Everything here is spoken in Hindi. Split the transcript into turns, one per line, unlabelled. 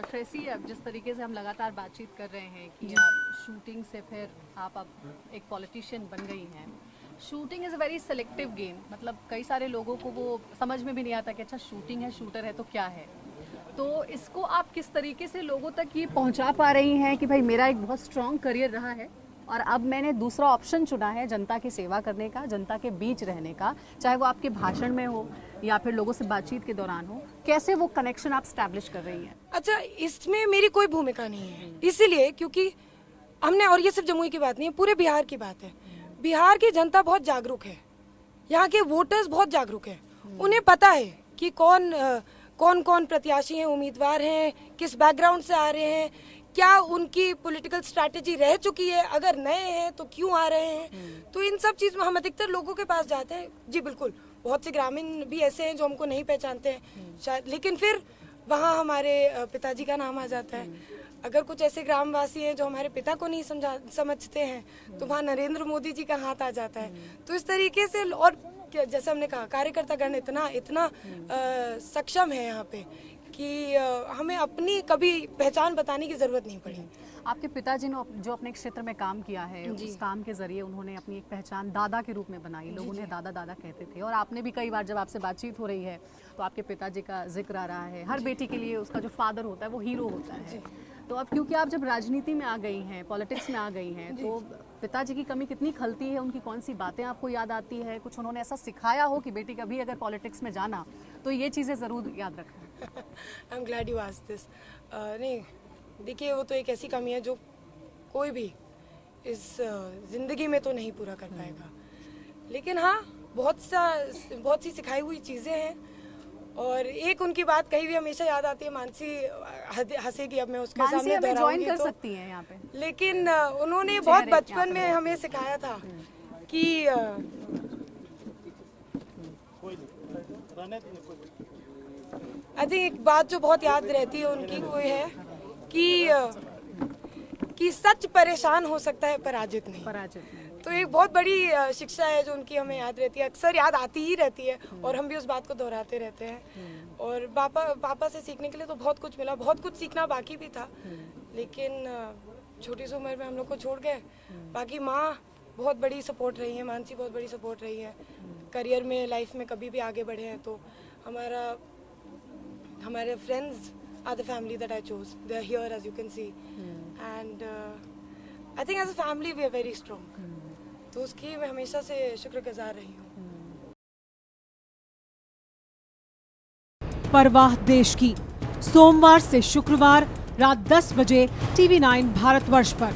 ट्रेसी, अब जिस तरीके से हम लगातार बातचीत कर रहे हैं कि आप शूटिंग से फिर आप अब एक पॉलिटिशियन बन गई हैं। Shooting is a very selective game, मतलब कई सारे लोगों को वो समझ में भी नहीं आता कि अच्छा शूटिंग है, शूटर है तो क्या है। तो इसको आप किस तरीके से लोगों तक ये पहुंचा पा रही हैं कि भाई मेरा एक बहुत स्ट्रॉन्ग करियर रहा है और अब मैंने दूसरा ऑप्शन चुना है जनता की सेवा करने का, जनता के बीच रहने का, चाहे वो आपके भाषण में हो या फिर लोगों से बातचीत के दौरान हो। कैसे वो कनेक्शन आप स्टैब्लिश कर रही हैं?
अच्छा, इसमें मेरी कोई भूमिका नहीं है, इसीलिए क्योंकि हमने, और ये सिर्फ जमुई की बात नहीं है, पूरे बिहार की बात है। बिहार की जनता बहुत जागरूक है, यहाँ के वोटर्स बहुत जागरूक है। उन्हें पता है कि कौन कौन प्रत्याशी हैं, उम्मीदवार हैं, किस बैकग्राउंड से आ रहे हैं, क्या उनकी पॉलिटिकल स्ट्रैटेजी रह चुकी है, अगर नए हैं तो क्यों आ रहे हैं। तो इन सब चीज़ में हम अधिकतर लोगों के पास जाते हैं। जी बिल्कुल, बहुत से ग्रामीण भी ऐसे हैं जो हमको नहीं पहचानते हैं शायद, लेकिन फिर वहाँ हमारे पिताजी का नाम आ जाता है। अगर कुछ ऐसे ग्रामवासी हैं जो हमारे पिता को नहीं समझते हैं तो वहाँ नरेंद्र मोदी जी का हाथ आ जाता है। तो इस तरीके से, और जैसे हमने कहा, कार्यकर्ता गण इतना सक्षम है यहाँ पे कि हमें अपनी कभी पहचान बताने की जरूरत नहीं पड़ी।
आपके पिताजी ने जो अपने क्षेत्र में काम किया है, उस काम के जरिए उन्होंने अपनी एक पहचान दादा के रूप में बनाई। लोग उन्हें दादा दादा कहते थे और आपने भी कई बार जब आपसे बातचीत हो रही है तो आपके पिताजी का जिक्र आ रहा है। हर बेटी के लिए उसका जो फादर होता है वो हीरो होता है। तो अब क्योंकि आप जब राजनीति में आ गई हैं, पॉलिटिक्स में आ गई हैं, तो पिताजी की कमी कितनी खलती है? उनकी कौन सी बातें आपको याद आती है? कुछ उन्होंने ऐसा सिखाया हो कि बेटी कभी अगर पॉलिटिक्स में जाना तो ये चीज़ें ज़रूर याद रखना?
I am glad you asked this. नहीं, देखिए, वो तो एक ऐसी कमी है जो कोई भी इस ज़िंदगी में तो नहीं पूरा कर पाएगा। लेकिन हाँ, बहुत सी सिखाई हुई चीज़ें हैं। और एक उनकी बात कही भी हमेशा याद आती है। मानसी हंसेगी अब मैं उसके सामने दोहराऊंगी
कर
तो,
सकती हैं यहाँ पे।
लेकिन उन्होंने बहुत बचपन में हमें सिखाया था कि आई थिंक एक बात जो बहुत याद रहती है उनकी वो है कि सच परेशान हो सकता है पराजित नहीं। तो एक बहुत बड़ी शिक्षा है जो उनकी हमें याद रहती है, अक्सर याद आती ही रहती है और हम भी उस बात को दोहराते रहते हैं। और पापा से सीखने के लिए तो बहुत कुछ मिला, बहुत कुछ सीखना बाकी भी था, लेकिन छोटी सी उम्र में हम लोग को छोड़ गए। बाकी माँ बहुत बड़ी सपोर्ट रही है, मानसी बहुत बड़ी सपोर्ट रही है करियर में, लाइफ में कभी भी आगे बढ़े हैं। तो हमारे friends are the family that I chose. They are here, as you can see, and I think as a family we are very strong. तो उसकी मैं हमेशा से शुक्रगुजार रही हूँ।
परवाह देश की, सोमवार से शुक्रवार रात 10 बजे TV9 भारतवर्ष पर।